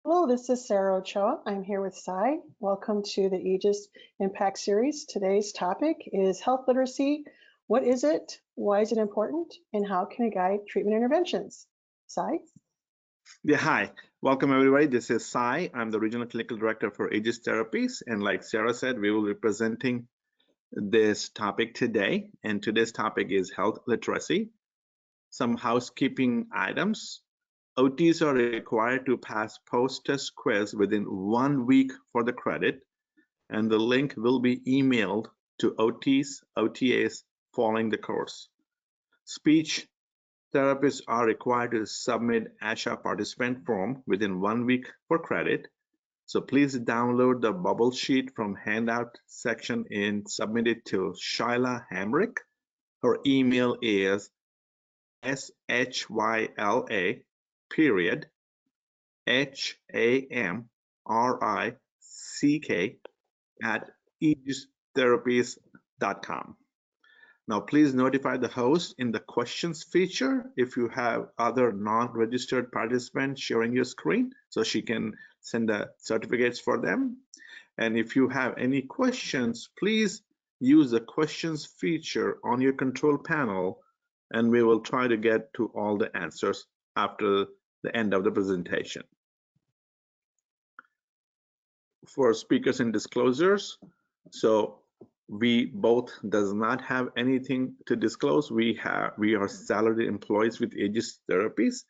Hello, this is Sarah Ochoa. I'm here with Sai. Welcome to the Aegis Impact Series. Today's topic is health literacy. What is it? Why is it important? And how can it guide treatment interventions? Sai? Yeah, hi. Welcome everybody. This is Sai. I'm the Regional Clinical Director for Aegis Therapies. And like Sarah said, we will be presenting this topic today. And today's topic is health literacy. Some housekeeping items. OTs are required to pass post-test quiz within 1 week for the credit. And the link will be emailed to OTs, OTAs following the course. Speech therapists are required to submit ASHA participant form within 1 week for credit. So please download the bubble sheet from handout section and submit it to Shyla Hamrick. Her email is SHYLA period HAMRICK at aegistherapies.com. Now, please notify the host in the questions feature if you have other non-registered participants sharing your screen, so she can send the certificates for them. And if you have any questions, please use the questions feature on your control panel, and we will try to get to all the answers after the end of the presentation. For speakers and disclosures, so we both does not have anything to disclose. We are salaried employees with Aegis Therapies,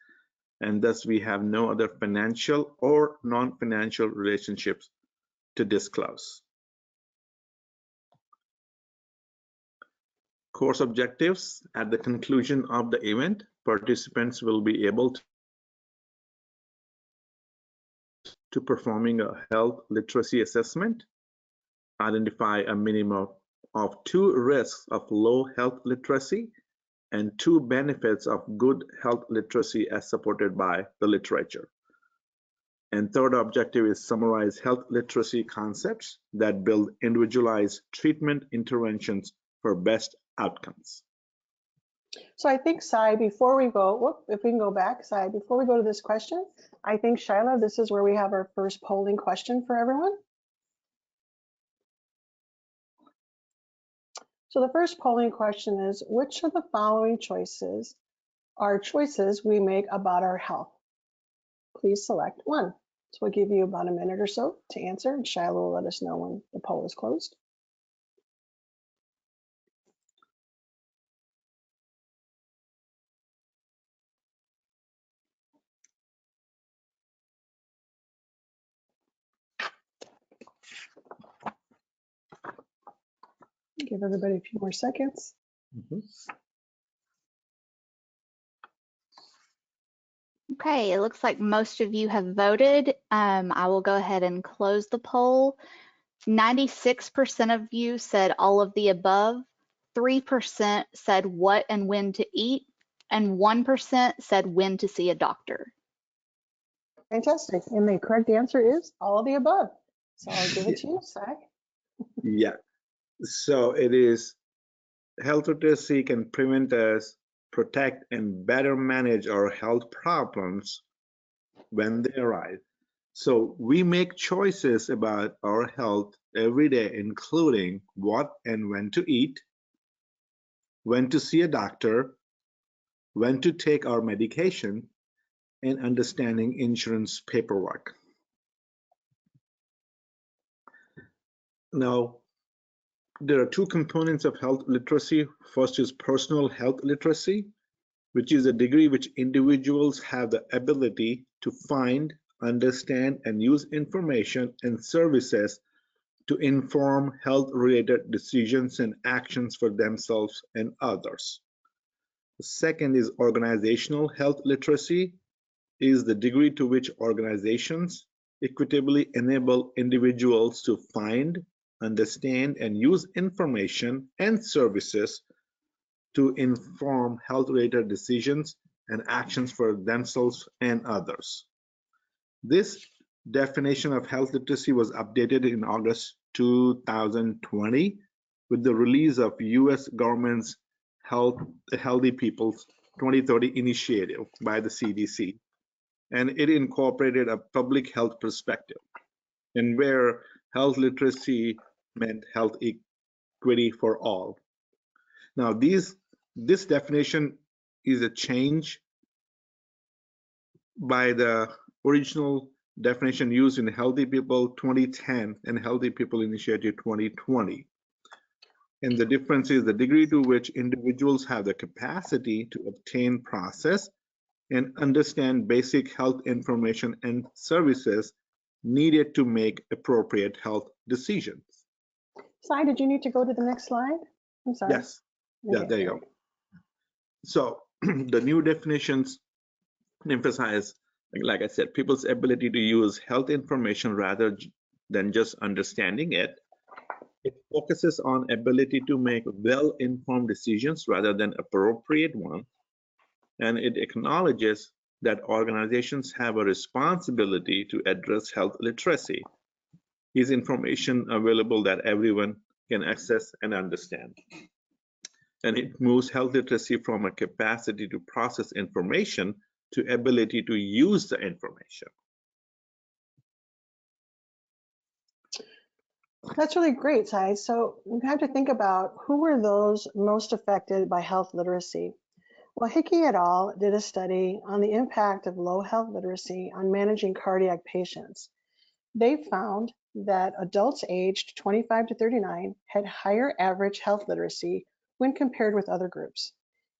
and thus we have no other financial or non-financial relationships to disclose. Course objectives. At the conclusion of the event, participants will be able to performing a health literacy assessment, identify a minimum of 2 risks of low health literacy and 2 benefits of good health literacy as supported by the literature. And third objective is summarize health literacy concepts that build individualized treatment interventions for best outcomes. So I think, Sai, before we go, if we can go back, Sai, before we go to this question, I think, Shyla, this is where we have our first polling question for everyone. So the first polling question is, which of the following choices are choices we make about our health? Please select one. So we'll give you about a minute or so to answer, and Shyla will let us know when the poll is closed. Give everybody a few more seconds. Okay, it looks like most of you have voted. I will go ahead and close the poll. 96% of you said all of the above, 3% said what and when to eat, and 1% said when to see a doctor. Fantastic. And the correct answer is all of the above. So I'll give it to you, Sai. Yeah. So it is health literacy can prevent us, protect, and better manage our health problems when they arise. So we make choices about our health every day, including what and when to eat, when to see a doctor, when to take our medication, and understanding insurance paperwork. Now, there are 2 components of health literacy. First is personal health literacy, which is a degree which individuals have the ability to find, understand, and use information and services to inform health-related decisions and actions for themselves and others. The second is organizational health literacy, is the degree to which organizations equitably enable individuals to find, understand, and use information and services to inform health-related decisions and actions for themselves and others. This definition of health literacy was updated in August 2020 with the release of US government's Healthy People's 2030 initiative by the CDC. and it incorporated a public health perspective, and where health literacy meant health equity for all. Now, this definition is a change by the original definition used in Healthy People 2010 and Healthy People Initiative 2020. And the difference is the degree to which individuals have the capacity to obtain, process, and understand basic health information and services needed to make appropriate health decisions. Sai, did you need to go to the next slide? I'm sorry. Yes. Yeah, Okay, there you go. So the new definitions emphasize, like I said, people's ability to use health information rather than just understanding it. It focuses on ability to make well-informed decisions rather than appropriate ones. And it acknowledges that organizations have a responsibility to address health literacy. Is information available that everyone can access and understand? And it moves health literacy from a capacity to process information to ability to use the information. That's really great, Sai. So we have to think about who were those most affected by health literacy. Well, Hickey et al. Did a study on the impact of low health literacy on managing cardiac patients. They found that adults aged 25 to 39 had higher average health literacy when compared with other groups.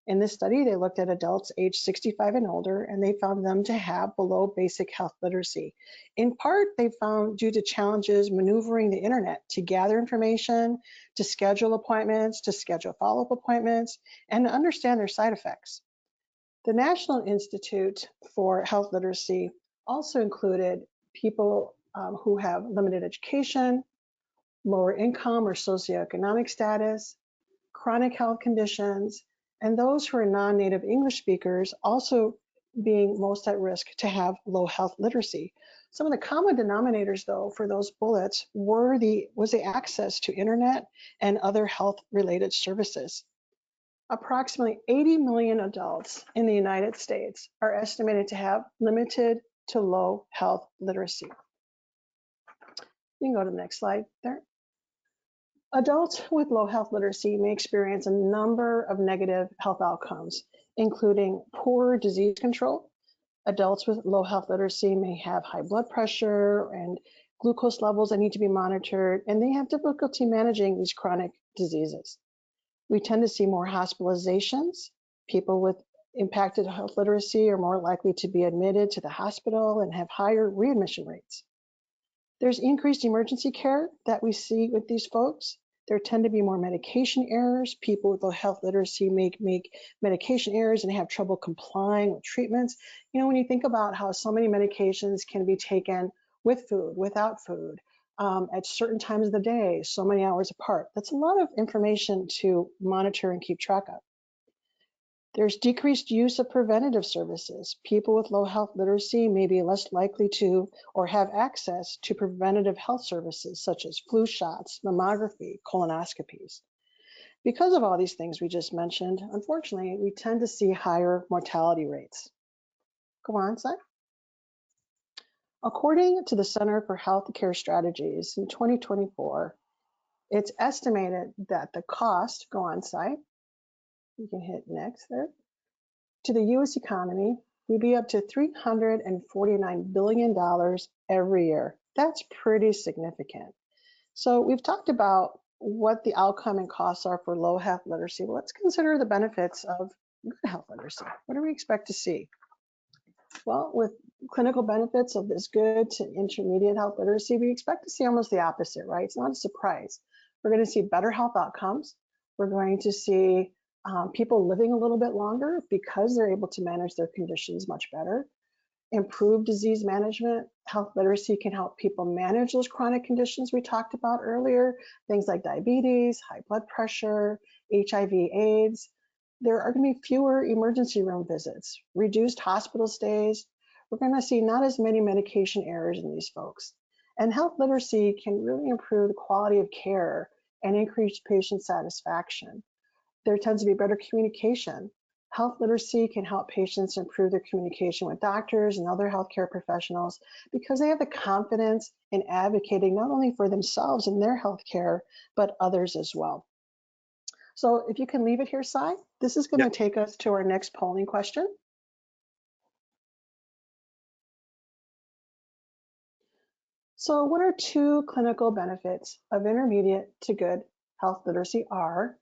In this study, they looked at adults aged 65 and older, and they found them to have below basic health literacy. In part, they found due to challenges maneuvering the internet to gather information, to schedule appointments, to schedule follow-up appointments, and to understand their side effects. The National Institute for Health Literacy also included people who have limited education, lower income or socioeconomic status, chronic health conditions, and those who are non-native English speakers also being most at risk to have low health literacy. Some of the common denominators, though, for those bullets was the access to internet and other health-related services. Approximately 80 million adults in the United States are estimated to have limited to low health literacy. You can go to the next slide there. Adults with low health literacy may experience a number of negative health outcomes, including poor disease control. Adults with low health literacy may have high blood pressure and glucose levels that need to be monitored, and they have difficulty managing these chronic diseases. We tend to see more hospitalizations. People with impacted health literacy are more likely to be admitted to the hospital and have higher readmission rates. There's increased emergency care that we see with these folks. There tend to be more medication errors. People with low health literacy make medication errors and have trouble complying with treatments. You know, when you think about how so many medications can be taken with food, without food, at certain times of the day, so many hours apart, that's a lot of information to monitor and keep track of. There's decreased use of preventative services. People with low health literacy may be less likely to or have access to preventative health services such as flu shots, mammography, colonoscopies. Because of all these things we just mentioned, unfortunately, we tend to see higher mortality rates. Go on, Sai. According to the Center for Healthcare Strategies in 2024, it's estimated that the cost, go on, Sai, you can hit next there, to the US economy would be up to $349 billion every year. That's pretty significant. So we've talked about what the outcome and costs are for low health literacy. Well, let's consider the benefits of good health literacy. What do we expect to see? Well, with clinical benefits of this good to intermediate health literacy, we expect to see almost the opposite, right? It's not a surprise. We're going to see better health outcomes. We're going to see people living a little bit longer because they're able to manage their conditions much better. Improved disease management. Health literacy can help people manage those chronic conditions we talked about earlier, things like diabetes, high blood pressure, HIV, AIDS. There are going to be fewer emergency room visits, reduced hospital stays. We're going to see not as many medication errors in these folks. And health literacy can really improve the quality of care and increase patient satisfaction. There tends to be better communication. Health literacy can help patients improve their communication with doctors and other healthcare professionals because they have the confidence in advocating not only for themselves and their healthcare, but others as well. So if you can leave it here, Sai, this is going to take us to our next polling question. So what are two clinical benefits of intermediate to good health literacy are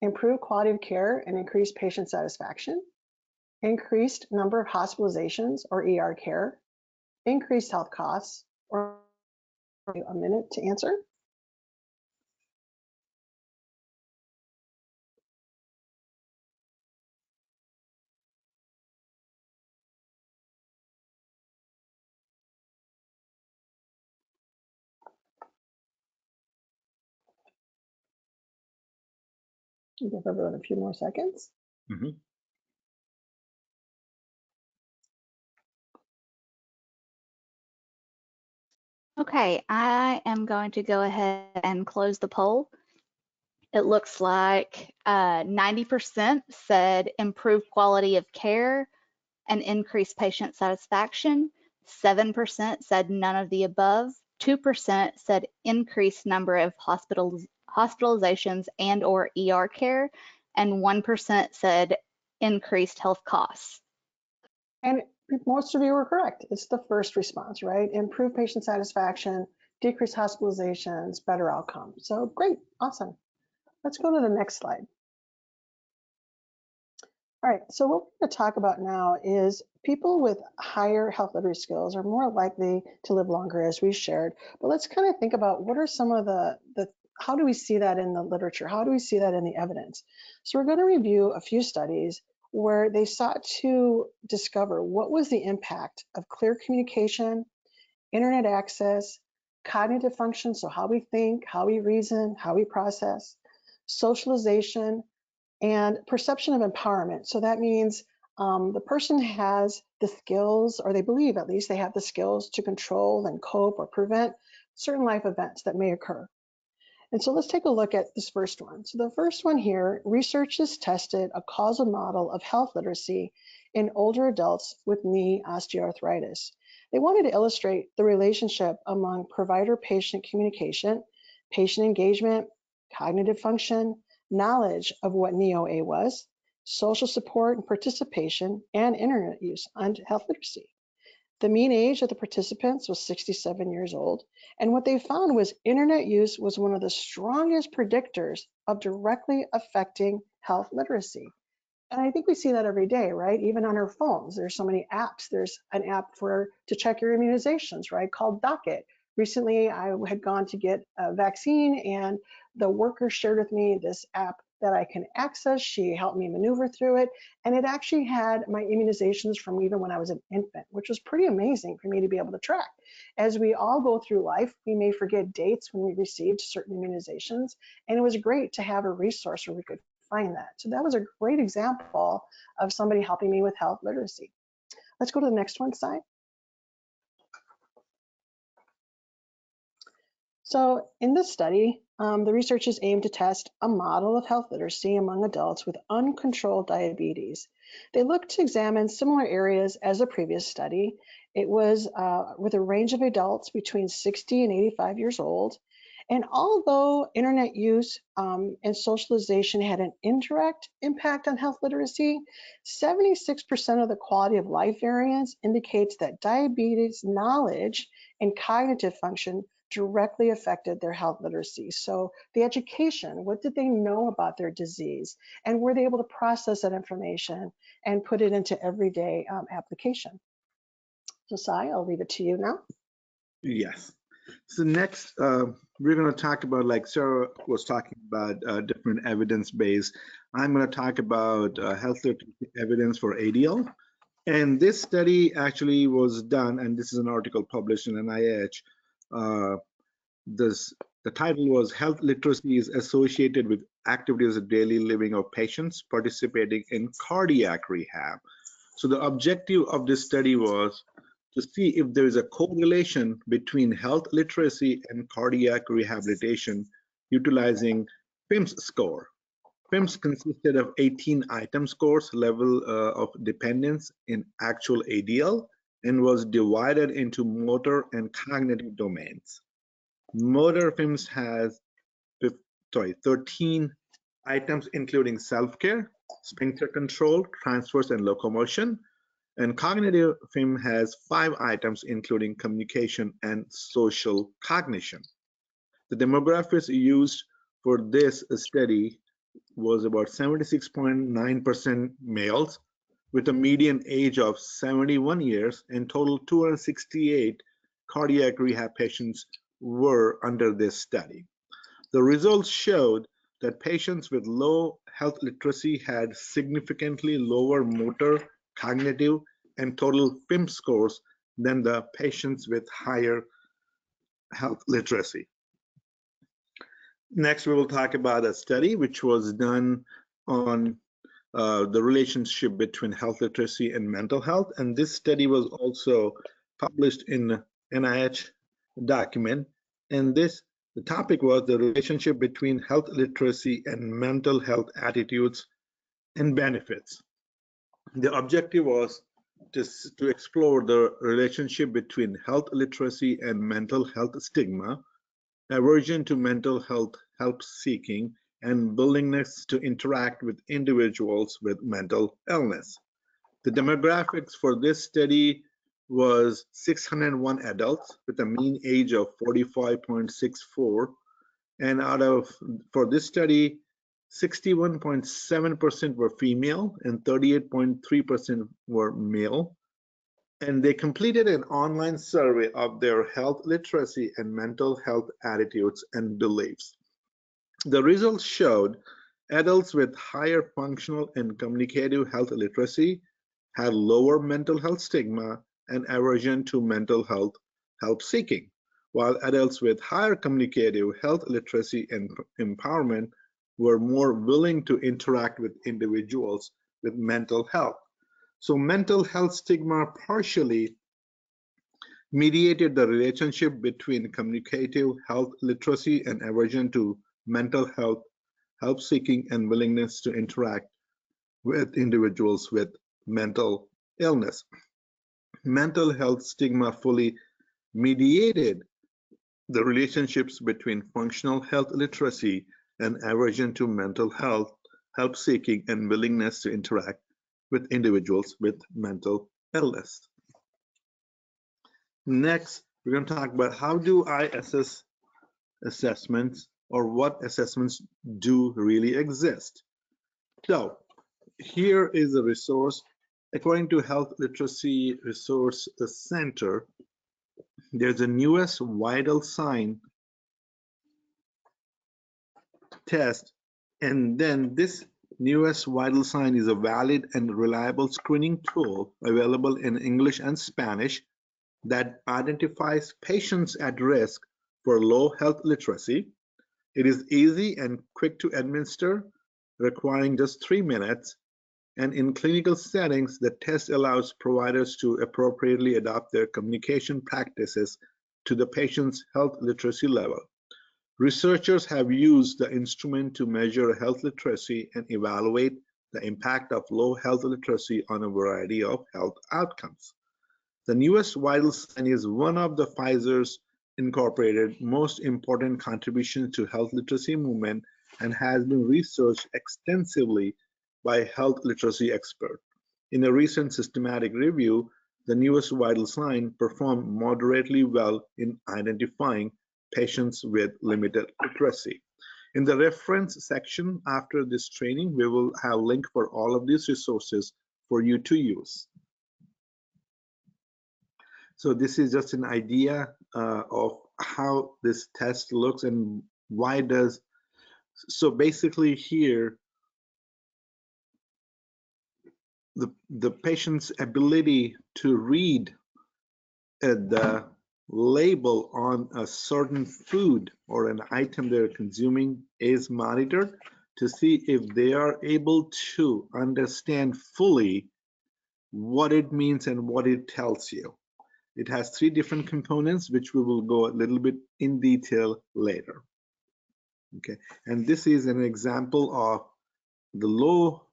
improved quality of care and increased patient satisfaction, increased number of hospitalizations or ER care, increased health costs, or a minute to answer. Give everyone a few more seconds. Mm-hmm. Okay, I am going to go ahead and close the poll. It looks like 90% said improved quality of care and increased patient satisfaction. 7% said none of the above. 2% said increased number of hospitalizations and or ER care. And 1% said increased health costs. And most of you were correct. It's the first response, right? Improved patient satisfaction, decreased hospitalizations, better outcomes. So great, awesome. Let's go to the next slide. All right, so what we're going to talk about now is people with higher health literacy skills are more likely to live longer, as we shared. But let's kind of think about what are some of the how do we see that in the literature? How do we see that in the evidence? So we're going to review a few studies where they sought to discover what was the impact of clear communication, internet access, cognitive function, so how we think, how we reason, how we process, socialization, and perception of empowerment. So that means the person has the skills, or they believe at least they have the skills to control and cope or prevent certain life events that may occur. And so let's take a look at this first one. So the first one here, researchers tested a causal model of health literacy in older adults with knee osteoarthritis. They wanted to illustrate the relationship among provider-patient communication, patient engagement, cognitive function, knowledge of what knee OA was, social support and participation, and internet use on health literacy. The mean age of the participants was 67 years old, and what they found was internet use was one of the strongest predictors of directly affecting health literacy. And I think we see that every day, right? Even on our phones, there's so many apps. There's an app to check your immunizations, right, called Docket. Recently, I had gone to get a vaccine, and the worker shared with me this app that I can access. She helped me maneuver through it, and it actually had my immunizations from even when I was an infant, which was pretty amazing for me to be able to track. As we all go through life, we may forget dates when we received certain immunizations, and it was great to have a resource where we could find that. So that was a great example of somebody helping me with health literacy. Let's go to the next one, Si. So in this study, the researchers aimed to test a model of health literacy among adults with uncontrolled diabetes. They looked to examine similar areas as a previous study. It was with a range of adults between 60 and 85 years old. And although internet use and socialization had an indirect impact on health literacy, 76% of the quality of life variance indicates that diabetes knowledge and cognitive function directly affected their health literacy. So the education, what did they know about their disease? And were they able to process that information and put it into everyday application? So Sai, I'll leave it to you now. Yes. So next, we're going to talk about, like Sarah was talking about, different evidence-based. I'm going to talk about health literacy evidence for ADL. And this study actually was done, and this is an article published in NIH. The title was Health Literacy is Associated with Activities of Daily Living of Patients Participating in Cardiac Rehab. So the objective of this study was to see if there is a correlation between health literacy and cardiac rehabilitation utilizing PIMS score. FIMS consisted of 18 item scores, level of dependence in actual ADL, and was divided into motor and cognitive domains. Motor FIMS has 13 items including self-care, sphincter control, transfers, and locomotion. And cognitive FIM has 5 items including communication and social cognition. The demographics used for this study was about 76.9% males with a median age of 71 years, and total 268 cardiac rehab patients were under this study. The results showed that patients with low health literacy had significantly lower motor, cognitive, and total FIM scores than the patients with higher health literacy. Next, we will talk about a study which was done on the relationship between health literacy and mental health. And this study was also published in NIH document. And the topic was the relationship between health literacy and mental health attitudes and benefits. The objective was to explore the relationship between health literacy and mental health stigma, aversion to mental health help seeking, and willingness to interact with individuals with mental illness. The demographics for this study was 601 adults with a mean age of 45.64, and for this study, 61.7% were female and 38.3% were male. And they completed an online survey of their health literacy and mental health attitudes and beliefs. The results showed adults with higher functional and communicative health literacy had lower mental health stigma and aversion to mental health help seeking, while adults with higher communicative health literacy and empowerment were more willing to interact with individuals with mental health. So mental health stigma partially mediated the relationship between communicative health literacy and aversion to mental health help seeking and willingness to interact with individuals with mental illness. Mental health stigma fully mediated the relationships between functional health literacy and aversion to mental health help seeking and willingness to interact with individuals with mental illness. Next, we're going to talk about how do I assess assessments, or what assessments do really exist. So here is a resource. According to Health Literacy Resource Center, there's a newest vital sign test, and then this newest vital sign is a valid and reliable screening tool available in English and Spanish that identifies patients at risk for low health literacy. It is easy and quick to administer, requiring just 3 minutes, and in clinical settings, the test allows providers to appropriately adapt their communication practices to the patient's health literacy level. Researchers have used the instrument to measure health literacy and evaluate the impact of low health literacy on a variety of health outcomes. The newest vital sign is one of the Pfizer's Incorporated most important contributions to health literacy movement and has been researched extensively by health literacy experts. In a recent systematic review, the newest vital sign performed moderately well in identifying patients with limited literacy. In the reference section after this training, we will have a link for all of these resources for you to use. So this is just an idea of how this test looks and why does, so basically here, the patient's ability to read the label on a certain food or an item they're consuming is monitored to see if they are able to understand fully what it means and what it tells you. It has 3 different components, which we will go a little bit in detail later. Okay, and this is an example of the low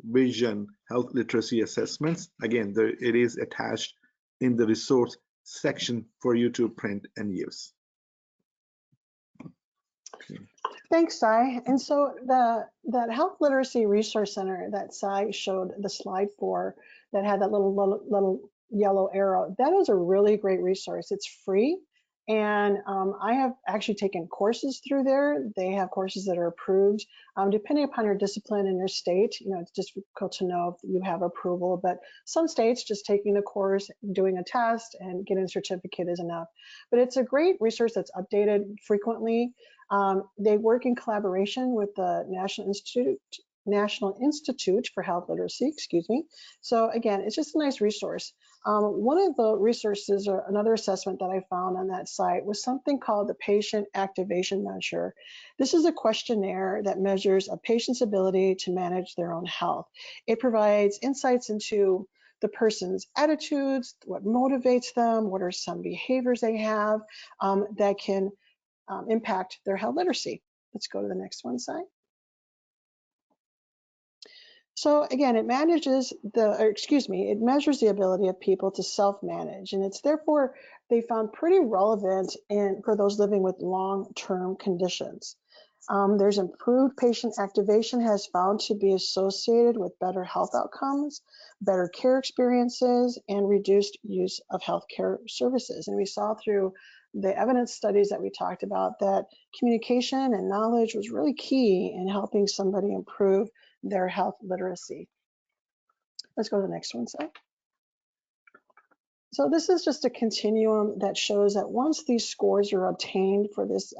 vision health literacy assessments, again, it is attached in the resource section for you to print and use. Okay. Thanks, Sai. And so that Health Literacy Resource Center that Sai showed the slide for, that had that little yellow arrow, that is a really great resource. It's free. And I have actually taken courses through there. They have courses that are approved. Depending upon your discipline and your state, it's difficult to know if you have approval, but some states just taking the course, doing a test and getting a certificate is enough. But it's a great resource that's updated frequently. They work in collaboration with the National Institute for Health Literacy, excuse me. So again, it's just a nice resource. One of the resources or another assessment that I found on that site was something called the Patient Activation Measure. This is a questionnaire that measures a patient's ability to manage their own health. It provides insights into the person's attitudes, what motivates them, what are some behaviors they have that can impact their health literacy. Let's go to the next one, Sai. So again, it measures the ability of people to self-manage, and it's therefore they found pretty relevant for those living with long-term conditions. There's improved patient activation has found to be associated with better health outcomes, better care experiences, and reduced use of healthcare services. And we saw through the evidence studies that we talked about that communication and knowledge was really key in helping somebody improve their health literacy. Let's go to the next one, Sai. So this is just a continuum that shows that once these scores are obtained for this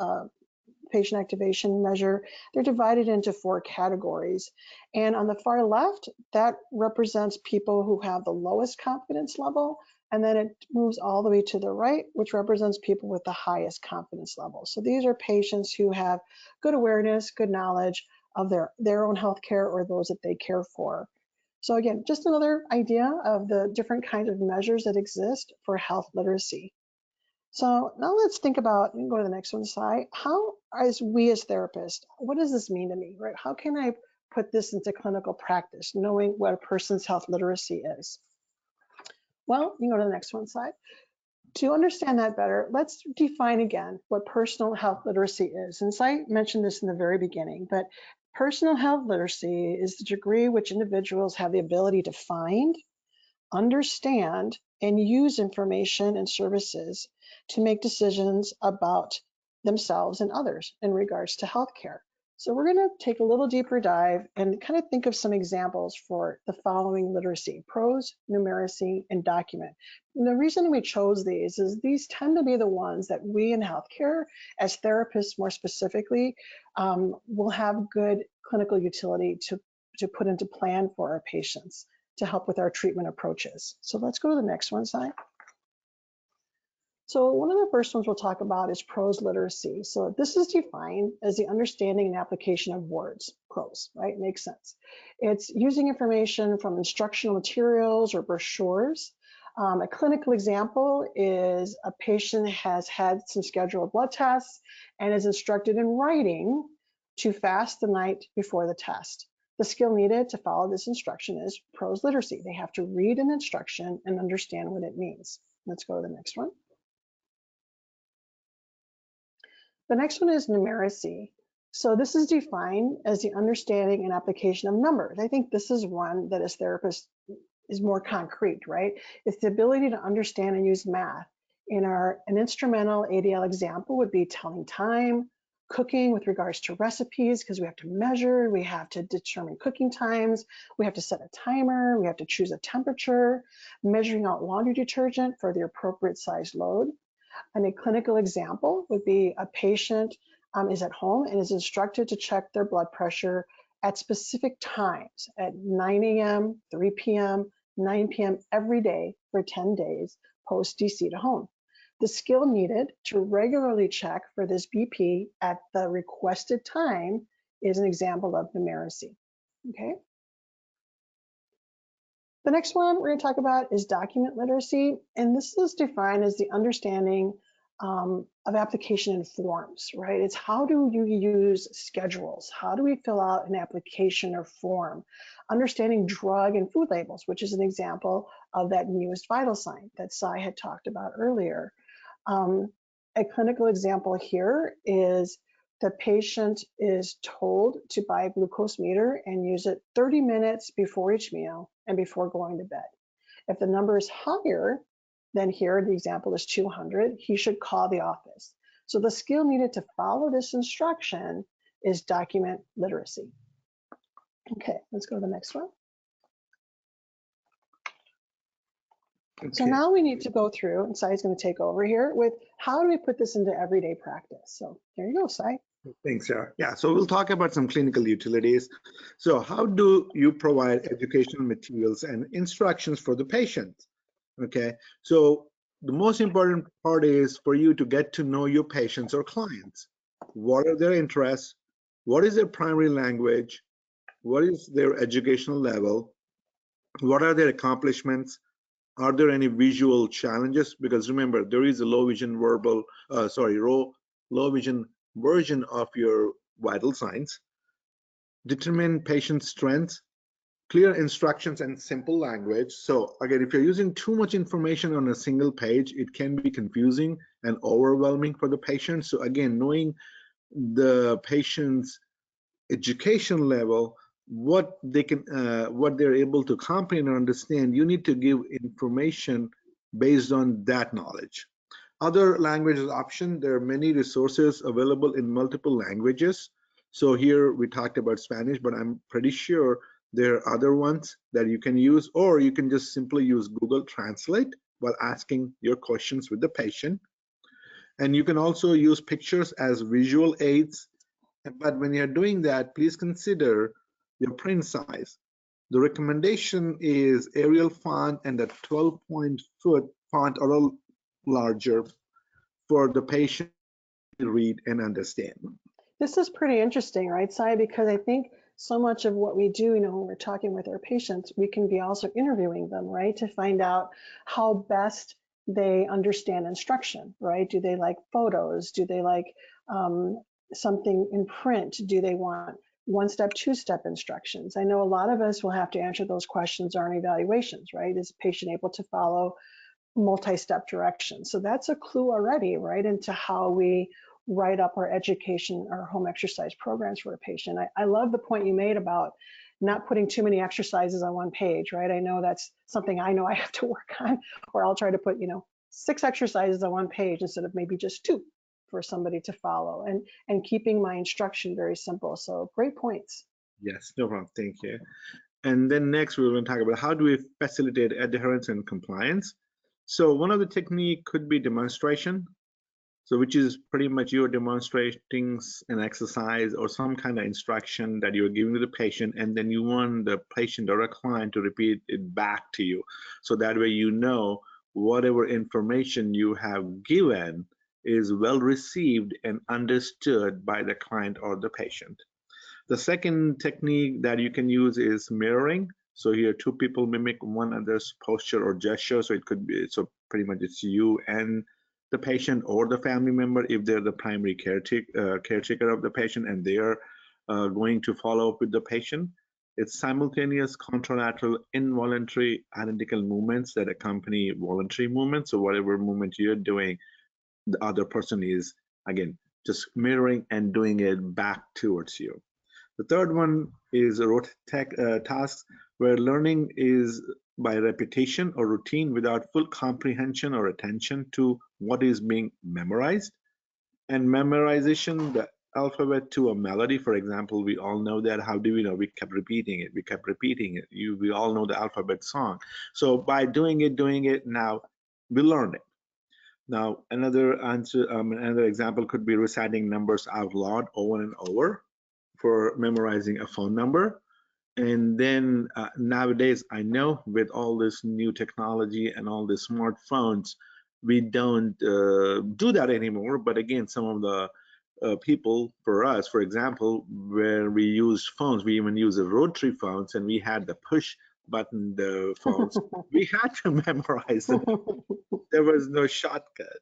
patient activation measure, they're divided into 4 categories. And on the far left, that represents people who have the lowest confidence level. And then it moves all the way to the right, which represents people with the highest confidence level. So these are patients who have good awareness, good knowledge of their own healthcare or those that they care for. So again, just another idea of the different kinds of measures that exist for health literacy. So now let's think about, you can go to the next one, Sai. How, as we as therapists, what does this mean to me, right? How can I put this into clinical practice, knowing what a person's health literacy is? Well, you can go to the next one, Sai. To understand that better, let's define again what personal health literacy is. And Sai mentioned this in the very beginning, but personal health literacy is the degree which individuals have the ability to find, understand, and use information and services to make decisions about themselves and others in regards to healthcare. So we're going to take a little deeper dive and kind of think of some examples for the following literacy: prose, numeracy, and document. And the reason we chose these is these tend to be the ones that we in healthcare, as therapists more specifically, will have good clinical utility to put into plan for our patients to help with our treatment approaches. So let's go to the next one, Sai. So one of the first ones we'll talk about is prose literacy. So this is defined as the understanding and application of words, prose, right? Makes sense. It's using information from instructional materials or brochures. A clinical example is a patient has had some scheduled blood tests and is instructed in writing to fast the night before the test. The skill needed to follow this instruction is prose literacy. They have to read an instruction and understand what it means. Let's go to the next one. The next one is numeracy. So this is defined as the understanding and application of numbers. I think this is one that as therapists is more concrete, right? It's the ability to understand and use math. An instrumental ADL example would be telling time, cooking with regards to recipes, because we have to measure, we have to determine cooking times, we have to set a timer, we have to choose a temperature, measuring out laundry detergent for the appropriate size load. And a clinical example would be a patient is at home and is instructed to check their blood pressure at specific times at 9 a.m., 3 p.m., 9 p.m. every day for 10 days post DC to home. The skill needed to regularly check for this BP at the requested time is an example of numeracy, okay? The next one we're going to talk about is document literacy, and this is defined as the understanding of application and forms, right? It's how do you use schedules? How do we fill out an application or form? Understanding drug and food labels, which is an example of that newest vital sign that Sai had talked about earlier. A clinical example here is the patient is told to buy a glucose meter and use it 30 minutes before each meal and before going to bed. If the number is higher, then here the example is 200, he should call the office. So the skill needed to follow this instruction is document literacy. Okay, let's go to the next one. Okay. So now we need to go through, and Sai's going to take over here with how do we put this into everyday practice. So here you go, Sai. Thanks, Sarah. Yeah, so we'll talk about some clinical utilities. So how do you provide educational materials and instructions for the patient? Okay, so the most important part is for you to get to know your patients or clients. What are their interests? What is their primary language? What is their educational level? What are their accomplishments? Are there any visual challenges? Because remember, there is a low vision version of your vital signs. Determine patient strengths, clear instructions and simple language. So again, if you're using too much information on a single page, it can be confusing and overwhelming for the patient. So again, knowing the patient's education level, what they're able to comprehend or understand, you need to give information based on that knowledge. Other languages option, there are many resources available in multiple languages. So here we talked about Spanish, but I'm pretty sure there are other ones that you can use, or you can just simply use Google Translate while asking your questions with the patient. And you can also use pictures as visual aids. But when you're doing that, please consider your print size. The recommendation is Arial font and a 12-point foot font or a larger for the patient to read and understand. This is pretty interesting, right, Sai? Because I think so much of what we do, when we're talking with our patients, we can be also interviewing them, right, to find out how best they understand instruction, right? Do they like photos? Do they like something in print? Do they want one-step, two-step instructions? I know a lot of us will have to answer those questions on evaluations, right? Is the patient able to follow multi-step directions? So that's a clue already, right, into how we write up our education, our home exercise programs for a patient. I love the point you made about not putting too many exercises on one page, right? I know that's something I know I have to work on, or I'll try to put, 6 exercises on one page instead of maybe just 2 for somebody to follow, and keeping my instruction very simple. So great points. Yes, no problem. Thank you. And then next we're going to talk about how do we facilitate adherence and compliance. So one of the technique could be demonstration. So which is pretty much you're demonstrating an exercise or some kind of instruction that you're giving to the patient, and then you want the patient or a client to repeat it back to you. So that way whatever information you have given is well received and understood by the client or the patient. The second technique that you can use is mirroring. So here 2 people mimic one another's posture or gesture. So it could be, so pretty much it's you and the patient or the family member if they're the primary caretaker of the patient and they're going to follow up with the patient. It's simultaneous, contralateral, involuntary, identical movements that accompany voluntary movements. So whatever movement you're doing, the other person is, again, just mirroring and doing it back towards you. The third one is rote tasks, where learning is by repetition or routine without full comprehension or attention to what is being memorized. And memorization, the alphabet to a melody, for example, we all know that. How do we know? We kept repeating it. We kept repeating it. We all know the alphabet song. So by doing it, now we learned it. Now, another example could be reciting numbers out loud over and over for memorizing a phone number. And then nowadays, I know with all this new technology and all the smartphones, we don't do that anymore. But again, some of the people, for us, for example, where we use phones, we even use the rotary phones, and we had the push button the phones. We had to memorize them. There was no shortcut.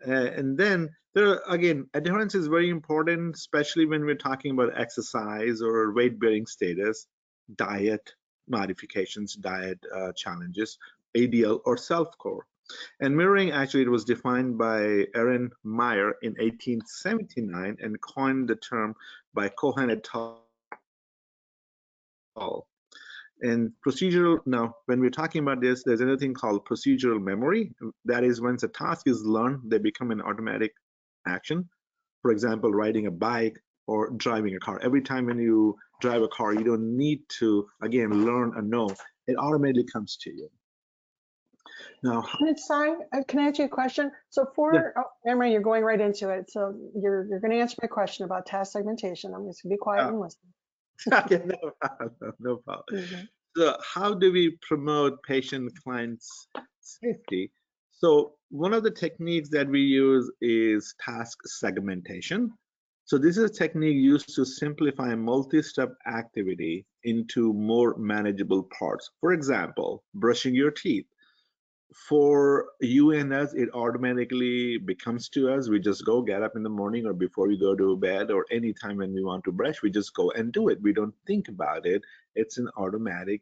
And then again, adherence is very important, especially when we're talking about exercise or weight bearing status, diet modifications, diet challenges, ADL or self-core. And mirroring, actually, it was defined by Aaron Meyer in 1879 and coined the term by Cohen et al. And procedural, now, when we're talking about this, there's another thing called procedural memory. That is, once a task is learned, they become an automatic action. For example, riding a bike or driving a car. Every time when you drive a car, you don't need to, again, learn or know. It automatically comes to you. Now, Can I ask you a question? So Emery, you're going right into it. So you're going to answer my question about task segmentation. I'm just going to be quiet and listen. Okay, no problem. Mm-hmm. So how do we promote patient clients safety? So one of the techniques that we use is task segmentation. So this is a technique used to simplify multi-step activity into more manageable parts. For example, brushing your teeth. For you and us, it automatically becomes to us. We just go get up in the morning or before we go to bed or anytime when we want to brush, we just go and do it. We don't think about it. It's an automatic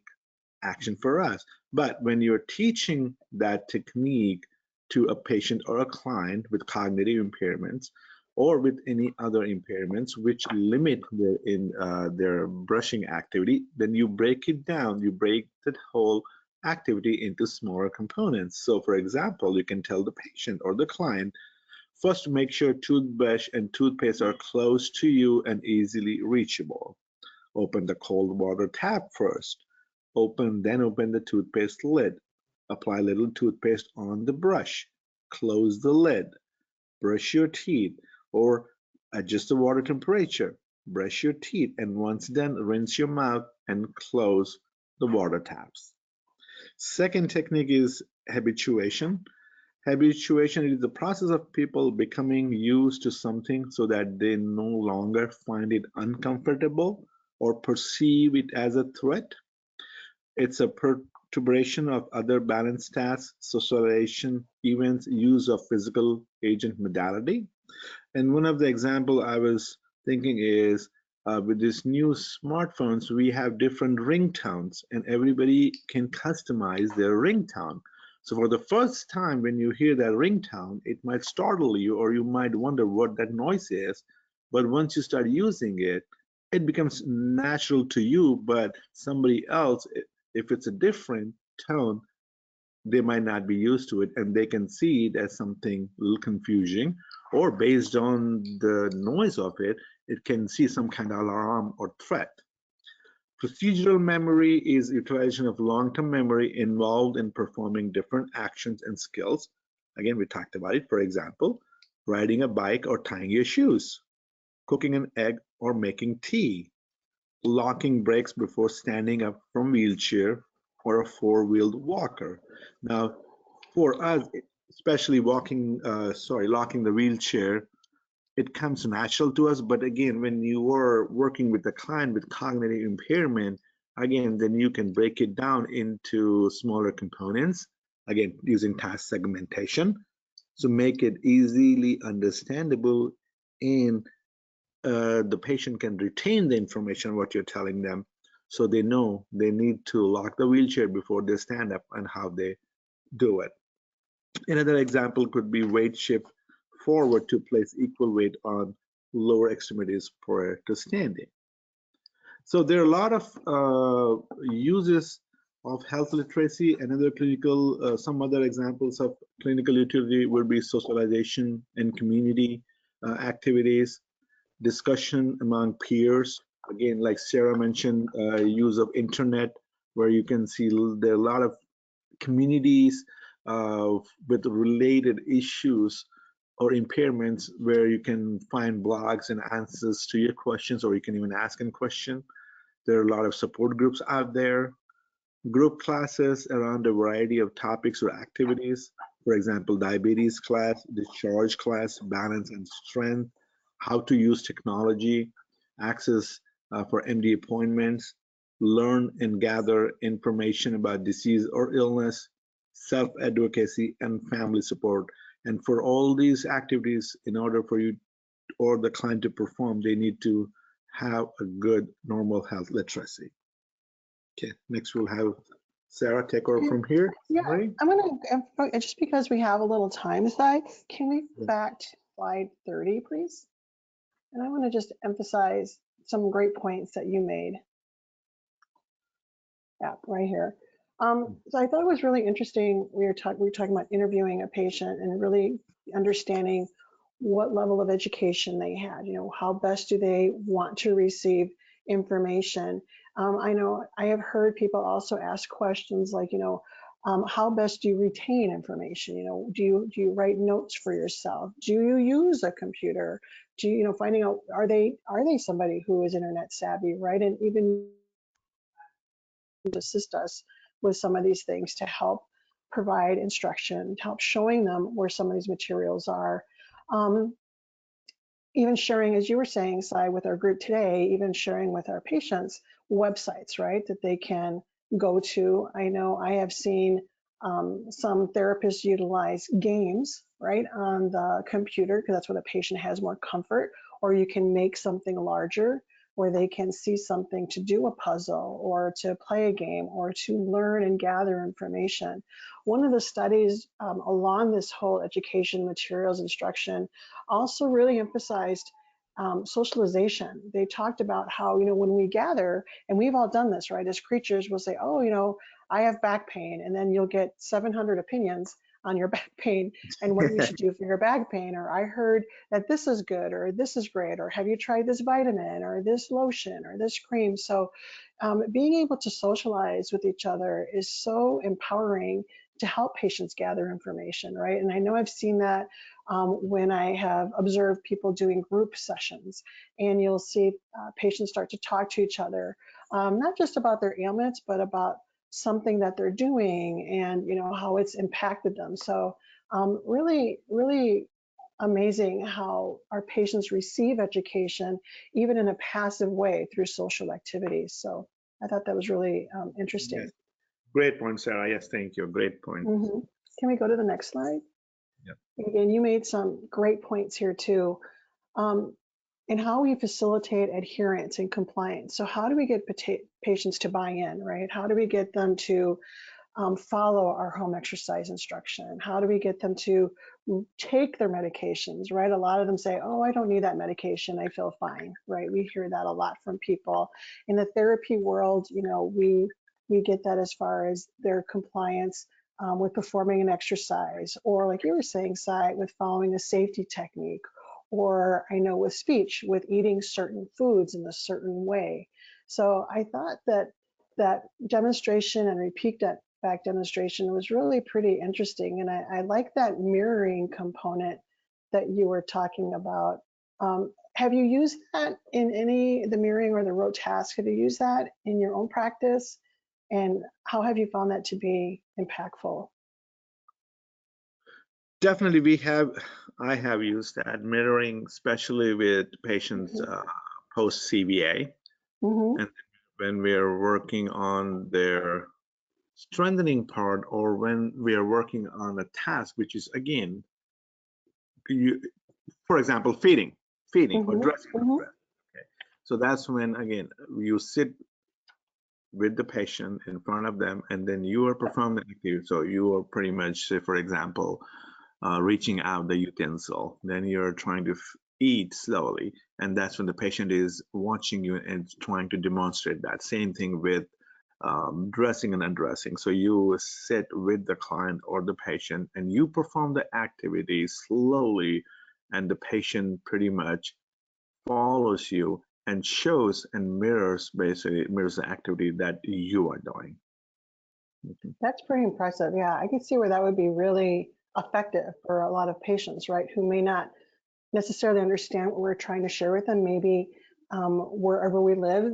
action for us. But when you're teaching that technique to a patient or a client with cognitive impairments or with any other impairments which limit their brushing activity, then you break it down. You break that whole activity into smaller components. So for example, you can tell the patient or the client, first make sure toothbrush and toothpaste are close to you and easily reachable. Open the cold water tap first. Then open the toothpaste lid. Apply a little toothpaste on the brush. Close the lid. Brush your teeth or adjust the water temperature. Brush your teeth and once done, rinse your mouth and close the water taps. Second technique is habituation. Habituation is the process of people becoming used to something so that they no longer find it uncomfortable or perceive it as a threat. It's a perturbation of other balance tasks, socialization, events, use of physical agent modality. And one of the example I was thinking is with these new smartphones, we have different ringtones and everybody can customize their ringtone. So for the first time when you hear that ringtone, it might startle you or you might wonder what that noise is. But once you start using it, it becomes natural to you, but somebody else, if it's a different tone, they might not be used to it and they can see it as something a little confusing, or based on the noise of it, it can see some kind of alarm or threat. Procedural memory is utilization of long-term memory involved in performing different actions and skills. Again, we talked about it. For example, riding a bike or tying your shoes, cooking an egg or making tea, locking brakes before standing up from wheelchair or a four-wheeled walker. Now, for us, especially locking the wheelchair, it comes natural to us. But again, when you are working with a client with cognitive impairment, again, then you can break it down into smaller components, again, using task segmentation. So make it easily understandable and the patient can retain the information what you're telling them, so they know they need to lock the wheelchair before they stand up and how they do it. Another example could be weight shift forward to place equal weight on lower extremities prior to standing. So there are a lot of uses of health literacy. Another some other examples of clinical utility would be socialization and community activities, discussion among peers. Again, like Sarah mentioned, use of internet, where you can see there are a lot of communities with related issues or impairments where you can find blogs and answers to your questions, or you can even ask a question. There are a lot of support groups out there. Group classes around a variety of topics or activities. For example, diabetes class, discharge class, balance and strength, how to use technology, access for MD appointments, learn and gather information about disease or illness, self-advocacy, and family support. And for all these activities, in order for you or the client to perform, they need to have a good normal health literacy. Okay, next we'll have Sarah take over from here. Yeah, Summary. I'm gonna, just because we have a little time aside, can we Yeah. back to slide 30, please? And I want to just emphasize some great points that you made. Yeah, right here. So I thought it was really interesting. We were talking about interviewing a patient and really understanding what level of education they had. You know, how best do they want to receive information? I know I have heard people also ask questions like, you know, how best do you retain information? You know, do you write notes for yourself? Do you use a computer? Do you know, finding out, are they somebody who is internet savvy, right? And even assist us with some of these things to help provide instruction, to help showing them where some of these materials are. Even sharing, as you were saying, Sai, with our group today, even sharing with our patients websites, right, that they can go to. I know I have seen some therapists utilize games, right, on the computer because that's where the patient has more comfort, or you can make something larger where they can see something to do a puzzle or to play a game or to learn and gather information. One of the studies along this whole education materials instruction also really emphasized socialization. They talked about how, you know, when we gather, and we've all done this, right? As creatures, we'll say, oh, you know, I have back pain, and then you'll get 700 opinions on your back pain and what you should do for your back pain. Or I heard that this is good, or this is great, or have you tried this vitamin, or this lotion, or this cream? So being able to socialize with each other is so empowering to help patients gather information, right? And I know I've seen that when I have observed people doing group sessions, and you'll see patients start to talk to each other, not just about their ailments, but about something that they're doing and, you know, how it's impacted them. So really, really amazing how our patients receive education, even in a passive way through social activities. So I thought that was really interesting. Yes. Great point, Sarah. Yes, thank you. Great point. Can we go to the next slide? Yeah. Again, you made some great points here too. And how we facilitate adherence and compliance. So how do we get patients to buy in, right? How do we get them to follow our home exercise instruction? How do we get them to take their medications, right? A lot of them say, oh, I don't need that medication, I feel fine, right? We hear that a lot from people. In the therapy world, you know, we get that as far as their compliance with performing an exercise, or like you were saying, Sai, with following a safety technique, or I know with speech, with eating certain foods in a certain way. So I thought that demonstration and repeat back demonstration was really pretty interesting. And I like that mirroring component that you were talking about. Have you used that in the mirroring or the rote task? Have you used that in your own practice? And how have you found that to be impactful? Definitely, I have used that mirroring, especially with patients post CVA, and when we are working on their strengthening part, or when we are working on a task, which is again, for example, feeding or dressing. Okay. So that's when again you sit with the patient in front of them, and then you are performing the activity. So you are pretty much, say, for example, reaching out the utensil. Then you're trying to eat slowly, and that's when the patient is watching you and trying to demonstrate that. Same thing with dressing and undressing. So you sit with the client or the patient, and you perform the activity slowly, and the patient pretty much follows you and shows and basically mirrors the activity that you are doing. That's pretty impressive. Yeah, I can see where that would be really effective for a lot of patients, right, who may not necessarily understand what we're trying to share with them. Maybe wherever we live,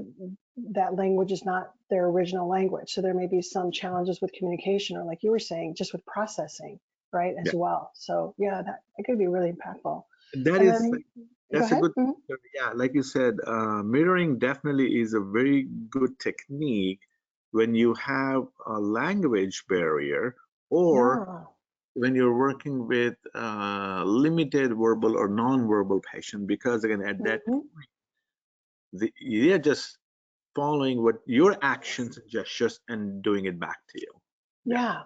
that language is not their original language. So there may be some challenges with communication, or like you were saying, just with processing, right, as well. So yeah, that could be really impactful. That's a good, yeah, like you said, mirroring definitely is a very good technique when you have a language barrier, or when you're working with limited verbal or non-verbal patient, because again, at that they're just following what your actions and gestures and doing it back to you. Yeah.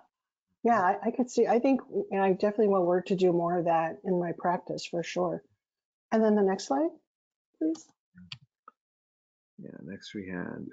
Yeah, I could see. I think I definitely want work to do more of that in my practice for sure. And then the next slide, please. Yeah, next we had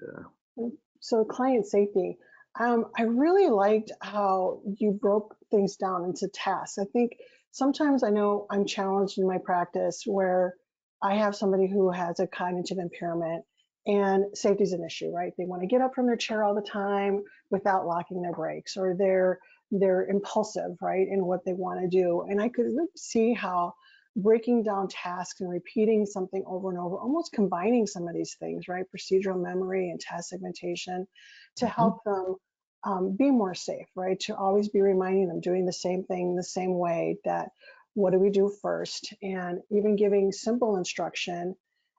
So client safety. I really liked how you broke things down into tasks. I think sometimes I know I'm challenged in my practice where I have somebody who has a cognitive impairment and safety is an issue, right? They want to get up from their chair all the time without locking their brakes, or they're impulsive, right, in what they want to do. And I could really see how breaking down tasks and repeating something over and over, almost combining some of these things, right? Procedural memory and task segmentation to help them be more safe, right? To always be reminding them, doing the same thing the same way, that what do we do first? And even giving simple instruction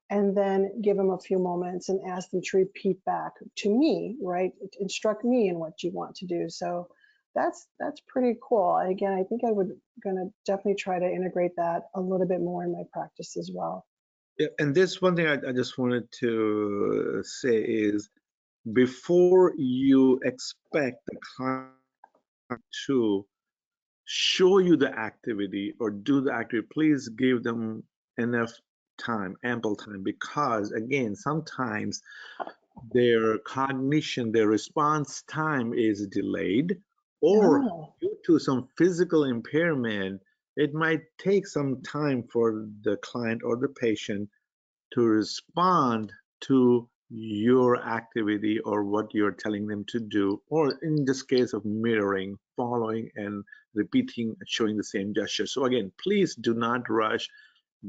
and then give them a few moments and ask them to repeat back to me, right? Instruct me in what you want to do. So that's pretty cool. Again, I think I would gonna definitely try to integrate that a little bit more in my practice as well. yeah, and this one thing I just wanted to say is before you expect the client to show you the activity or do the activity, please give them enough time, ample time, because again, sometimes their cognition, their response time is delayed, or No. due to some physical impairment, it might take some time for the client or the patient to respond to your activity or what you're telling them to do, or in this case of mirroring, following and repeating, showing the same gesture. So again, please do not rush,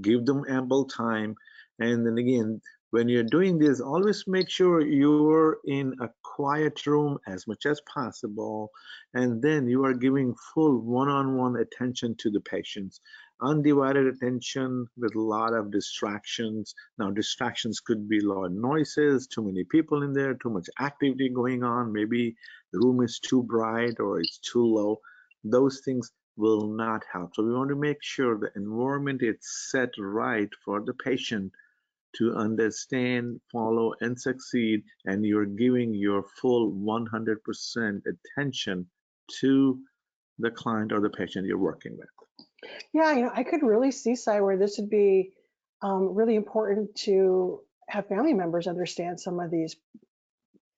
give them ample time. And then again, when you're doing this, always make sure you're in a quiet room as much as possible, and then you are giving full one-on-one attention to the patients, undivided attention with a lot of distractions. Now, distractions could be loud noises, too many people in there, too much activity going on, maybe the room is too bright or it's too low. Those things will not help. So we want to make sure the environment is set right for the patient to understand, follow, and succeed, and you're giving your full 100% attention to the client or the patient you're working with. Yeah, I could really see, Sai, where this would be really important to have family members understand some of these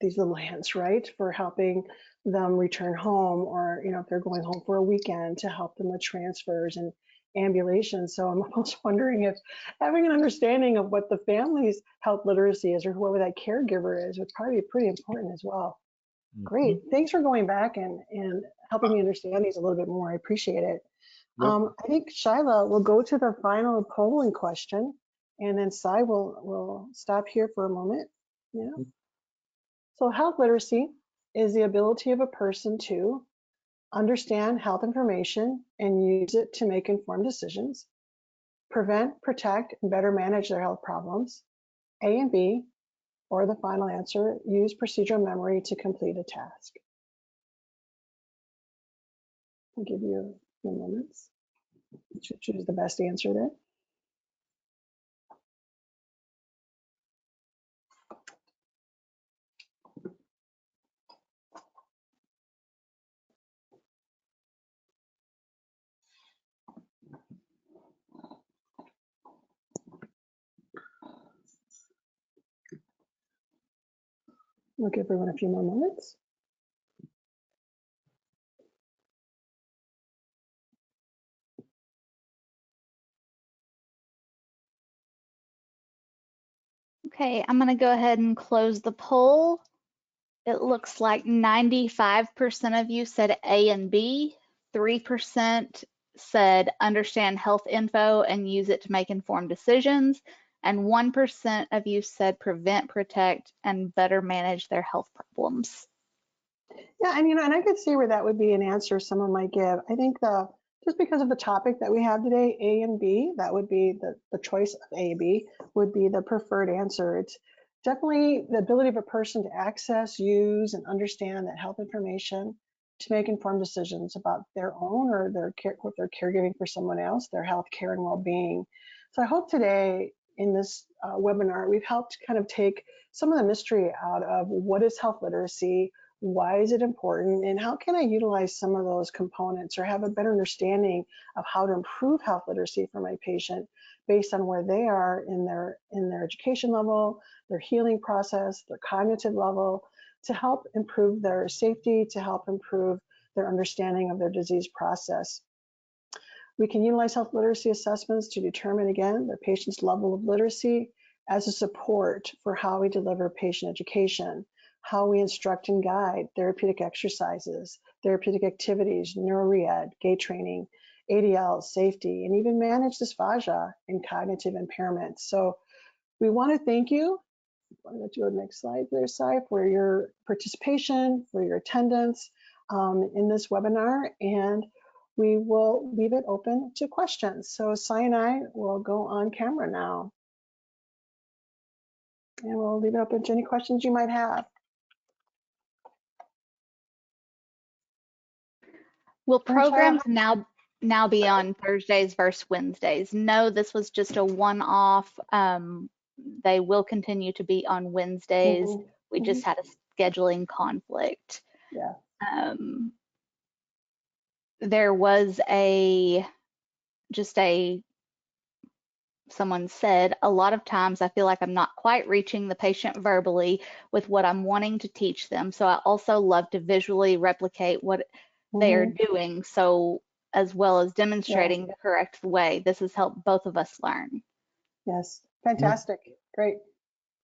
little hints, right? For helping them return home, or if they're going home for a weekend, to help them with transfers and ambulation. So I'm almost wondering if having an understanding of what the family's health literacy is, or whoever that caregiver is, would probably be pretty important as well. Great. Thanks for going back and helping me understand these a little bit more. I appreciate it. Yep. I think Shyla will go to the final polling question, and then Sai will stop here for a moment. Yeah. So health literacy is the ability of a person to understand health information and use it to make informed decisions, prevent, protect, and better manage their health problems, A and B, or the final answer, use procedural memory to complete a task. I'll give you a few moments to choose the best answer there. We'll give everyone a few more moments. Okay, I'm going to go ahead and close the poll. It looks like 95% of you said A and B, 3% said understand health info and use it to make informed decisions, and 1% of you said prevent, protect, and better manage their health problems. Yeah, and I could see where that would be an answer someone might give. I think just because of the topic that we have today, A and B, that would be the choice of A, B would be the preferred answer. It's definitely the ability of a person to access, use, and understand that health information to make informed decisions about their own or their care, if they're caregiving for someone else, their health care and well-being. So I hope today in this webinar, we've helped kind of take some of the mystery out of what is health literacy, why is it important, and how can I utilize some of those components or have a better understanding of how to improve health literacy for my patient based on where they are in their education level, their healing process, their cognitive level, to help improve their safety, to help improve their understanding of their disease process. We can utilize health literacy assessments to determine, again, the patient's level of literacy as a support for how we deliver patient education, how we instruct and guide therapeutic exercises, therapeutic activities, neuro-re-ed, gait training, ADL, safety, and even manage dysphagia and cognitive impairment. So we want to thank you. I'm going to do the next slide there, Sai, for your participation, for your attendance in this webinar, and we will leave it open to questions. So Sai and I will go on camera now, and we'll leave it open to any questions you might have. Will programs now be on Thursdays versus Wednesdays? No, this was just a one-off. They will continue to be on Wednesdays. We just had a scheduling conflict. Yeah. There was someone said, a lot of times I feel like I'm not quite reaching the patient verbally with what I'm wanting to teach them. So I also love to visually replicate what they are doing, so as well as demonstrating the correct way. This has helped both of us learn. Yes, fantastic. Great.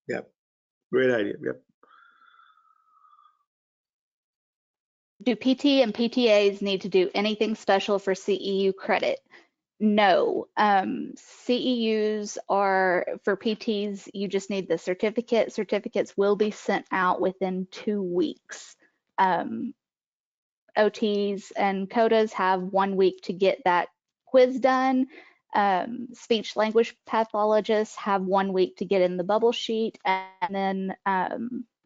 Yep, great idea. Yep. Do PT and PTAs need to do anything special for CEU credit? No. CEUs are for PTs, you just need the certificate. Certificates will be sent out within 2 weeks. OTs and CODAs have 1 week to get that quiz done. Speech language pathologists have 1 week to get in the bubble sheet, and then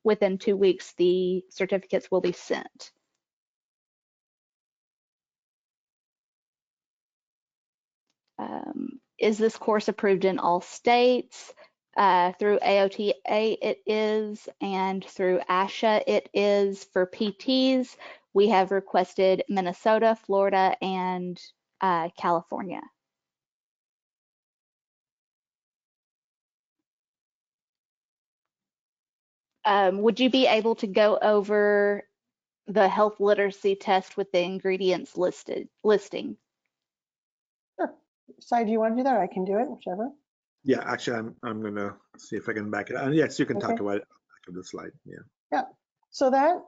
within 2 weeks, the certificates will be sent. Is this course approved in all states? Through AOTA it is, and through ASHA it is. For PTs, we have requested Minnesota, Florida, and California. Would you be able to go over the health literacy test with the ingredients listing? Sure. Sai, do you want to do that? Or I can do it, whichever. Yeah, actually, I'm gonna see if I can back it up. And yes, you can talk about it back of the slide. Yeah. Yeah. So that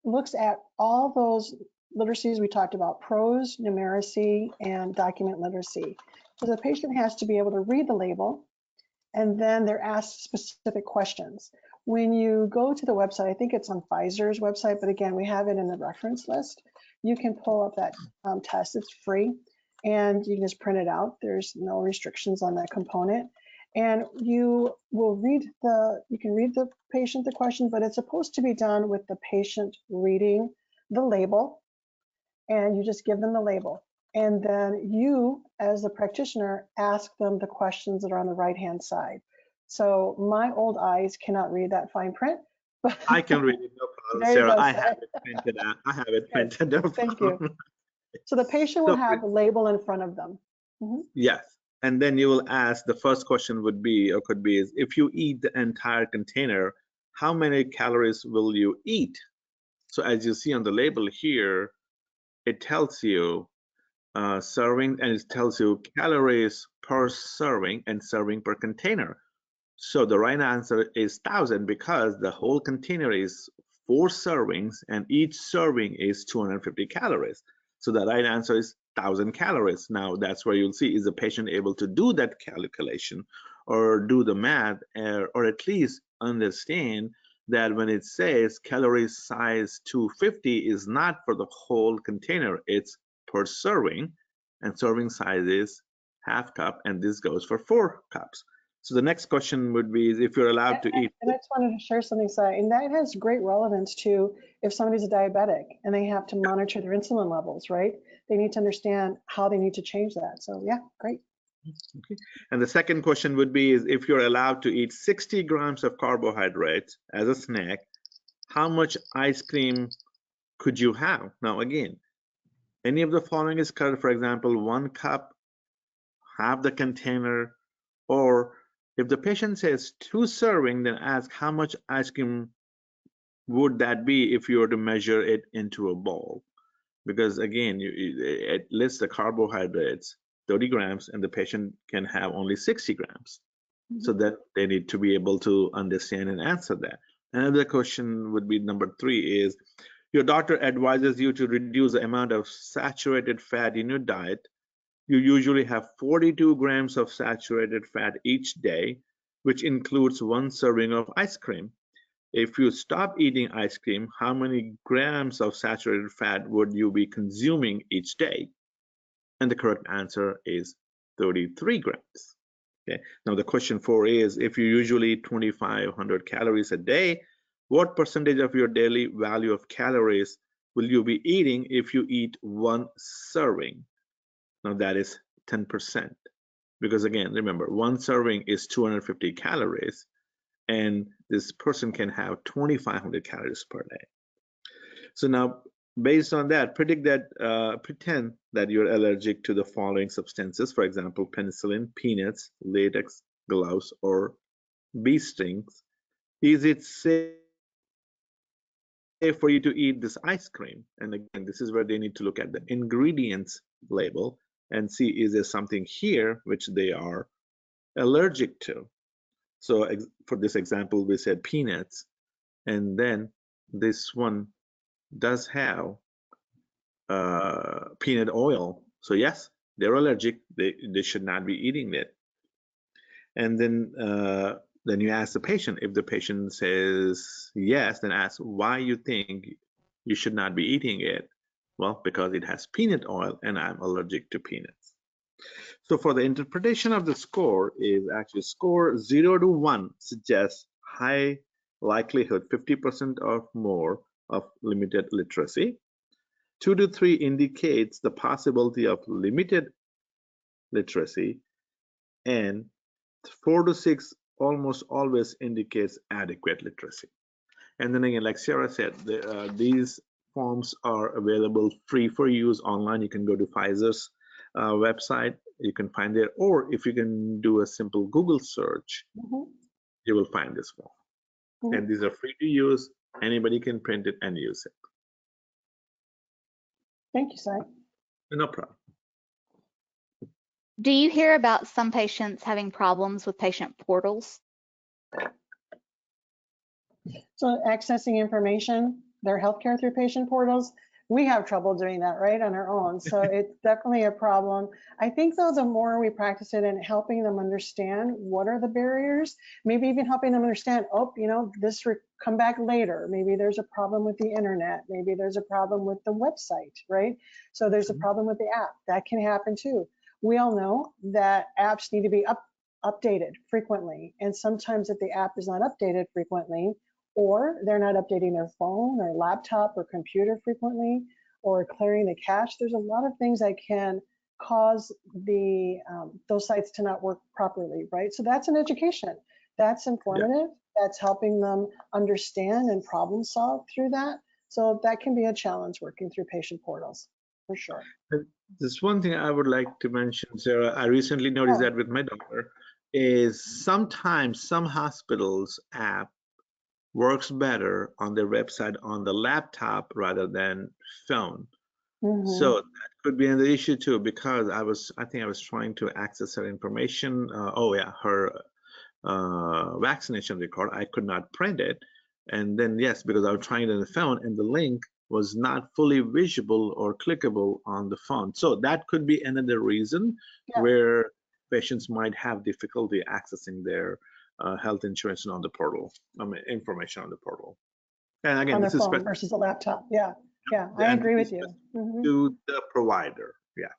looks at all those literacies we talked about: prose, numeracy, and document literacy. So the patient has to be able to read the label, and then they're asked specific questions. When you go to the website, I think it's on Pfizer's website, but again, we have it in the reference list. You can pull up that test. It's free, and you can just print it out. There's no restrictions on that component. And you can read the patient the question, but it's supposed to be done with the patient reading the label, and you just give them the label. And then you, as the practitioner, ask them the questions that are on the right-hand side. So my old eyes cannot read that fine print. But I can read it, no problem, Sarah. I have it printed out. I have it printed out. Thank you. So the patient will have the label in front of them. Yes. And then you will ask, the first question would be, or could be, is if you eat the entire container, how many calories will you eat? So as you see on the label here, it tells you serving, and it tells you calories per serving and serving per container. So the right answer is 1,000 because the whole container is 4 servings and each serving is 250 calories. So the right answer is 1,000 calories. Now that's where you'll see, is the patient able to do that calculation or do the math, or at least understand that when it says calorie size 250 is not for the whole container, it's per serving, and serving size is half cup, and this goes for 4 cups. So the next question would be, is if you're allowed to eat. And I just wanted to share something, Sai, and that has great relevance to if somebody's a diabetic and they have to monitor their insulin levels, right? They need to understand how they need to change that. So yeah, great. Okay. And the second question would be, is if you're allowed to eat 60 grams of carbohydrates as a snack, how much ice cream could you have? Now, again, any of the following is correct. For example, 1 cup, half the container, or if the patient says 2 serving, then ask how much ice cream would that be if you were to measure it into a bowl? Because again, it lists the carbohydrates, 30 grams, and the patient can have only 60 grams. So that they need to be able to understand and answer that. Another question would be number 3 is, your doctor advises you to reduce the amount of saturated fat in your diet. You usually have 42 grams of saturated fat each day, which includes 1 serving of ice cream. If you stop eating ice cream, how many grams of saturated fat would you be consuming each day? And the correct answer is 33 grams. Okay. Now the question 4 is, if you usually eat 2,500 calories a day, what percentage of your daily value of calories will you be eating if you eat 1 serving? Now that is 10%. Because again, remember, 1 serving is 250 calories, and this person can have 2,500 calories per day. So now, based on that, pretend that you're allergic to the following substances. For example, penicillin, peanuts, latex, gloves, or bee stings. Is it safe for you to eat this ice cream? And again, this is where they need to look at the ingredients label and see, is there something here which they are allergic to? So for this example, we said peanuts, and then this one does have peanut oil. So yes, they're allergic. They should not be eating it. And then you ask the patient. If the patient says yes, then ask why you think you should not be eating it. Well, because it has peanut oil and I'm allergic to peanuts. So for the interpretation of the score is actually score 0 to 1 suggests high likelihood, 50% or more of limited literacy. 2 to 3 indicates the possibility of limited literacy, and 4 to 6 almost always indicates adequate literacy. And then again, like Sarah said, these forms are available free for use online. You can go to Pfizer's website, you can find it, or if you can do a simple Google search, you will find this form. And these are free to use. Anybody can print it and use it. Thank you, Sai. No problem. Do you hear about some patients having problems with patient portals? So accessing information, their healthcare through patient portals, we have trouble doing that, right, on our own. So it's definitely a problem. I think though, the more we practice it and helping them understand what are the barriers, maybe even helping them understand, oh, you know, this come back later. Maybe there's a problem with the internet. Maybe there's a problem with the website, right? So there's a problem with the app. That can happen too. We all know that apps need to be updated frequently. And sometimes if the app is not updated frequently, or they're not updating their phone or laptop or computer frequently, or clearing the cache, there's a lot of things that can cause those sites to not work properly, right? So that's an education. That's informative. That's helping them understand and problem solve through that. So that can be a challenge working through patient portals, for sure. There's one thing I would like to mention, Sarah. I recently noticed that with my daughter, is sometimes some hospitals' app works better on their website on the laptop rather than phone. So that could be an issue too, because I think I was trying to access her information. Her vaccination record. I could not print it. And then, yes, because I was trying it on the phone and the link was not fully visible or clickable on the phone. So that could be another reason where patients might have difficulty accessing their health insurance on the portal, information on the portal. And again, on this their is phone versus a laptop. Yeah, I agree with you. To the provider, yes.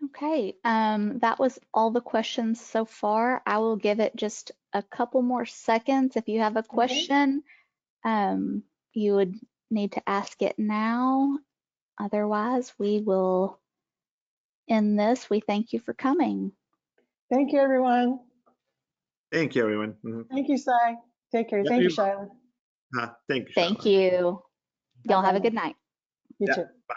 Okay, that was all the questions so far. I will give it just a couple more seconds. If you have a question, you would need to ask it now. Otherwise, we will end this. We thank you for coming. Thank you, everyone. Thank you, everyone. Thank you, Sai. Take care. Yeah, Thank you, Shyla. Thank you, Thank Charlotte. you. Y'all have a Bye-bye good now. night. You Yeah. too. Bye.